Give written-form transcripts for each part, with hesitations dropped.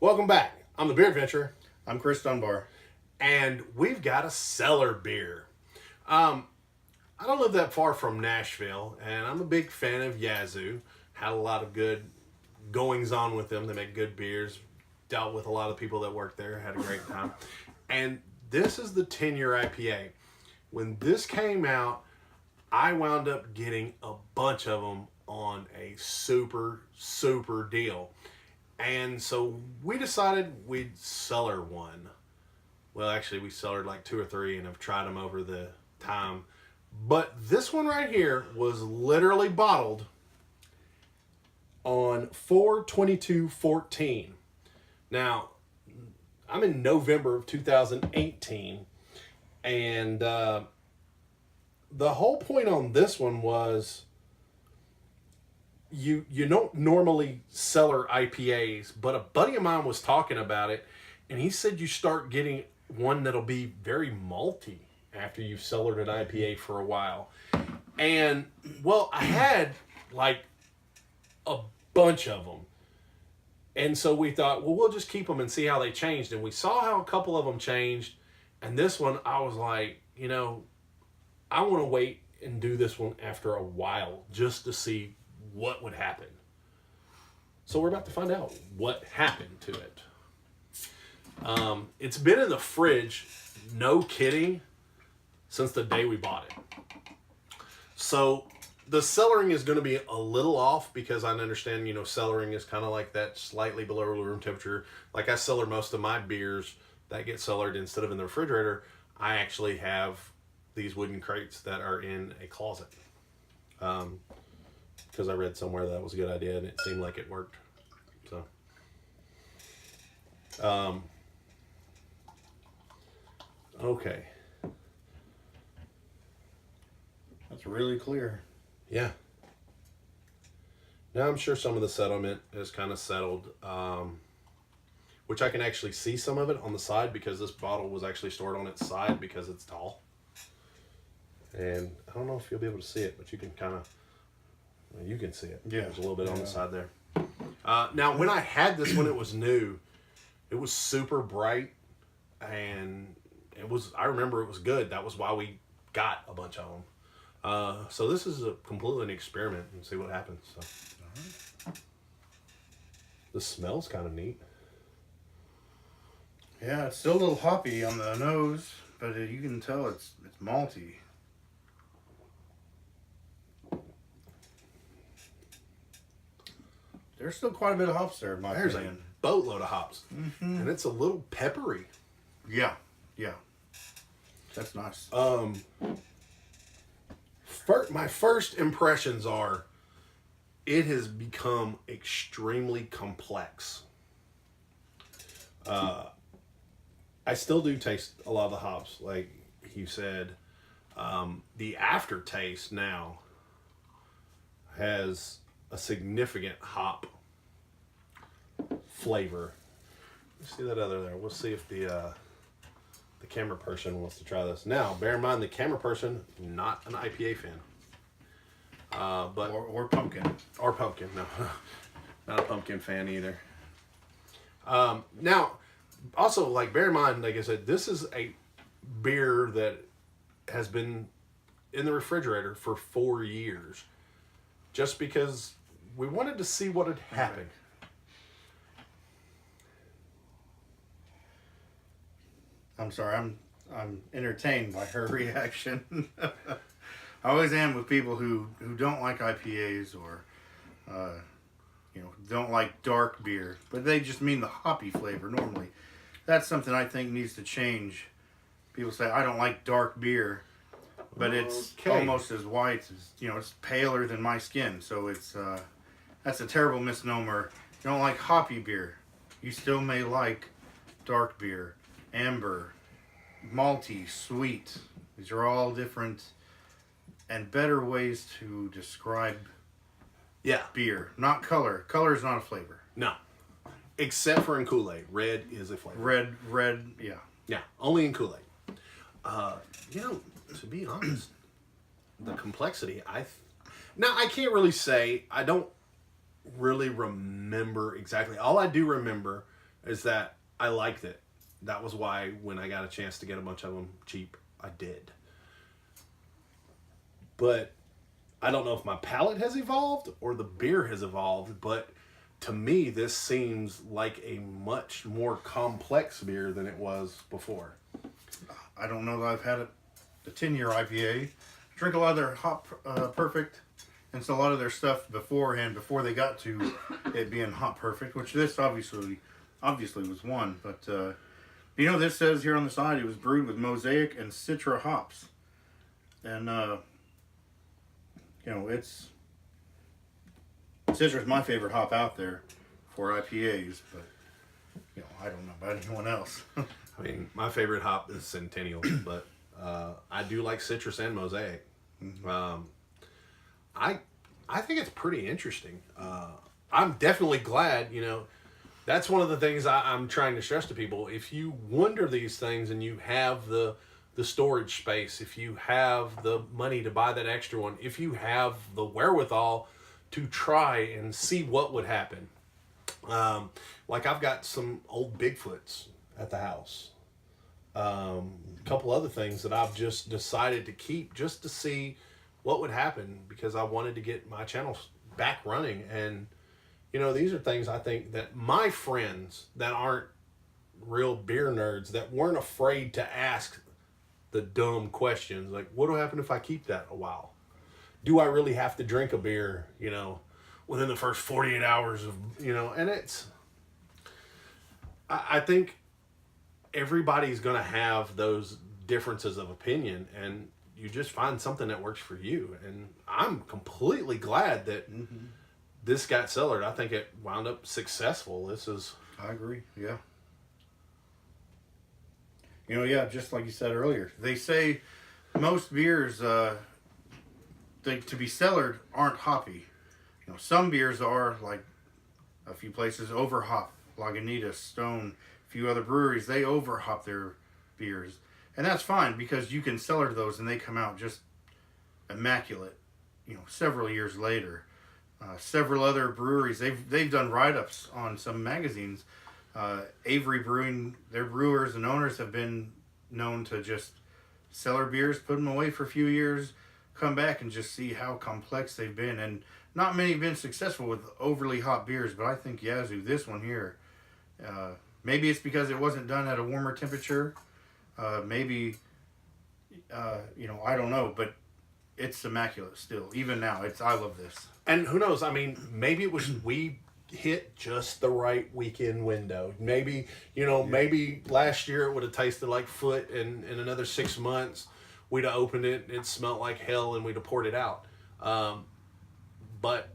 Welcome back. I'm the Beer Adventurer, I'm Chris Dunbar. and we've got a Cellared beer. I don't live that far from Nashville, and I'm a big fan of Yazoo. Had a lot of good goings on with them. They make good beers. Dealt with a lot of people that work there. Had a great time. And this is the 10-year IPA. When this came out, I wound up getting a bunch of them on a super deal. And so we decided we'd cellar one. Well, actually, we cellared like 2 or 3 and have tried them over the time. But this one right here was literally bottled on 4/22/14. Now, I'm in November of 2018, and the whole point on this one was you don't normally cellar IPAs, but a buddy of mine was talking about it, and he said you start getting one that'll be very malty after you've cellared an IPA for a while. And, well, I had like a bunch of them. And so we thought, well, we'll just keep them and see how they changed. And we saw how a couple of them changed. And this one, I was like, I want to wait and do this one after a while just to see what would happen. So we're about to find out what happened to it. It's been in the fridge, no kidding, since the day we bought it. So the cellaring is going to be a little off because I understand, cellaring is kind of like that slightly below room temperature. Like I cellar most of my beers that get cellared instead of in the refrigerator. I actually have these wooden crates that are in a closet. Because I read somewhere that was a good idea and it seemed like it worked. So, okay. That's really clear. Yeah. Now I'm sure some of the settlement is kind of settled, which I can actually see some of it on the side because this bottle was actually stored on its side because it's tall. And I don't know if you'll be able to see it, but you can you can see it. Yeah. There's a little bit on the side there. Now, when I had this when it was new, it was super bright, and I remember it was good. That was why we got a bunch of them. So this is completely an experiment and see what happens. So, the smell's kind of neat. Yeah, it's still a little hoppy on the nose, but you can tell it's malty. There's still quite a bit of hops there, in my There's opinion. a boatload of hops, and it's a little peppery. Yeah. That's nice. My first impressions are it has become extremely complex. I still do taste a lot of the hops, like you said. The aftertaste now has a significant hop flavor. Let's see that other there. We'll see if the camera person wants to try this. Now, bear in mind, the camera person, not an IPA fan. But or pumpkin. Or pumpkin, no. Not a pumpkin fan either. Now, also, bear in mind, like I said, this is a beer that has been in the refrigerator for 4 years. Just because we wanted to see what had happened. I'm sorry, I'm entertained by her reaction. I always am with people who don't like IPAs or don't like dark beer, but they just mean the hoppy flavor normally. That's something I think needs to change. People say I don't like dark beer, but it's almost as white as it's paler than my skin. So that's a terrible misnomer. You don't like hoppy beer, you still may like dark beer, amber, malty, sweet. These are all different and better ways to describe beer. Not color. Color is not a flavor. No. Except for in Kool-Aid. Red is a flavor. Red, yeah. Yeah, only in Kool-Aid. To be honest, the complexity, now I can't really say, I don't really remember exactly. All I do remember is that I liked it. That was why when I got a chance to get a bunch of them cheap, I did. But I don't know if my palate has evolved or the beer has evolved, but to me, this seems like a much more complex beer than it was before. I don't know that I've had a 10-year IPA. Drink a lot of their Hop Perfect, and so a lot of their stuff beforehand, before they got to it being Hop Perfect, which this obviously was one. But this says here on the side it was brewed with Mosaic and Citra hops, and it's Citra's my favorite hop out there for IPAs, but I don't know about anyone else. I mean, my favorite hop is Centennial, but I do like Citrus and Mosaic. Mm-hmm. I think it's pretty interesting. I'm definitely glad, that's one of the things I'm trying to stress to people. If you wonder these things and you have the storage space, if you have the money to buy that extra one, if you have the wherewithal to try and see what would happen. Like I've got some old Bigfoots at the house. A couple other things that I've just decided to keep just to see what would happen because I wanted to get my channel back running. And, these are things I think that my friends that aren't real beer nerds, that weren't afraid to ask the dumb questions, like, what will happen if I keep that a while? Do I really have to drink a beer, within the first 48 hours of, and I think everybody's going to have those differences of opinion, and you just find something that works for you. And I'm completely glad that this got cellared. I think it wound up successful. I agree. Yeah. Just like you said earlier, they say most beers, to be cellared aren't hoppy. Some beers are, like a few places over hop, Lagunitas, Stone, a few other breweries, they over hop their beers. And that's fine because you can cellar those and they come out just immaculate, several years later. Several other breweries, they've done write-ups on some magazines. Avery Brewing, their brewers and owners have been known to just cellar beers, put them away for a few years, come back and just see how complex they've been. And not many have been successful with overly hot beers, but I think Yazoo, this one here, maybe it's because it wasn't done at a warmer temperature. Maybe, I don't know, but it's immaculate still. Even now, I love this. And who knows? I mean, maybe it was we hit just the right weekend window. Maybe, maybe last year it would have tasted like foot, and in another 6 months we'd have opened it and it smelled like hell and we'd have poured it out. But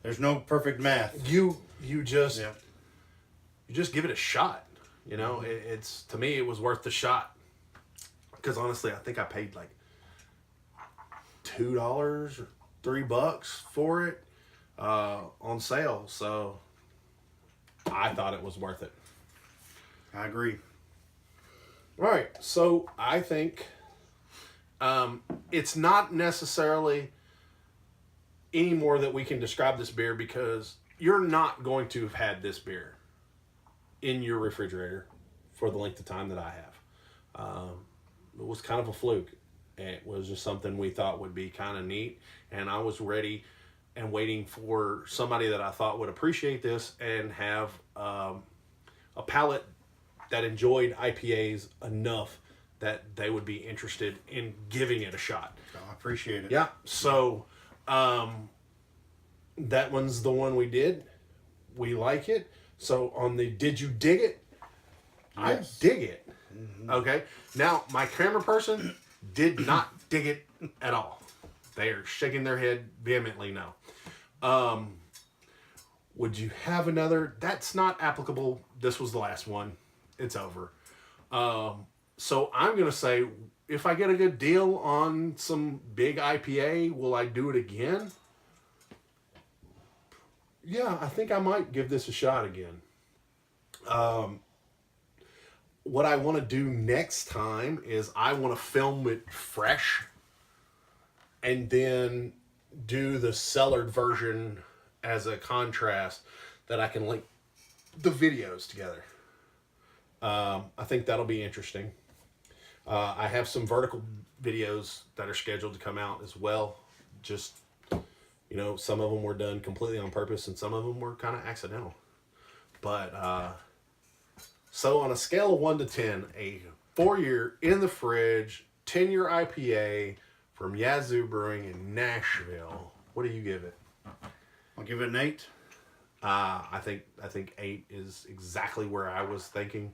there's no perfect math. You just give it a shot. It's, to me, it was worth the shot. Because honestly, I think I paid like $2 or $3 for it on sale. So I thought it was worth it. I agree. All right. So I think it's not necessarily any more that we can describe this beer because you're not going to have had this beer in your refrigerator for the length of time that I have. It was kind of a fluke. It was just something we thought would be kind of neat, and I was ready and waiting for somebody that I thought would appreciate this and have a palate that enjoyed IPAs enough that they would be interested in giving it a shot. I appreciate it. Yeah, so that one's the one we did. We like it. So on the Did You Dig It? Yes. I dig it. Mm-hmm. Okay. Now, my Kramer person did not dig it at all. They are shaking their head vehemently no. Would you have another? That's not applicable. This was the last one. It's over. So I'm going to say, if I get a good deal on some big IPA, will I do it again? Yeah, I think I might give this a shot again. What I want to do next time is I want to film it fresh and then do the cellared version as a contrast that I can link the videos together. I think that'll be interesting. I have some vertical videos that are scheduled to come out as well. Just, some of them were done completely on purpose and some of them were kind of accidental. But, so on a scale of 1 to 10, a 4-year in the fridge, 10-year IPA from Yazoo Brewing in Nashville, what do you give it? I'll give it an 8. I think 8 is exactly where I was thinking.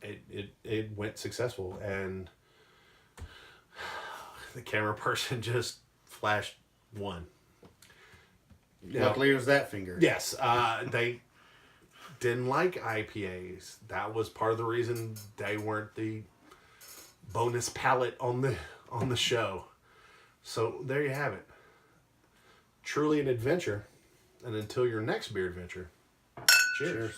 It went successful, and the camera person just flashed 1. Luckily, it was that finger. Yes, they didn't like IPAs. That was part of the reason they weren't the bonus palette on the show. So there you have it. Truly an adventure. And until your next beer adventure, cheers. Cheers.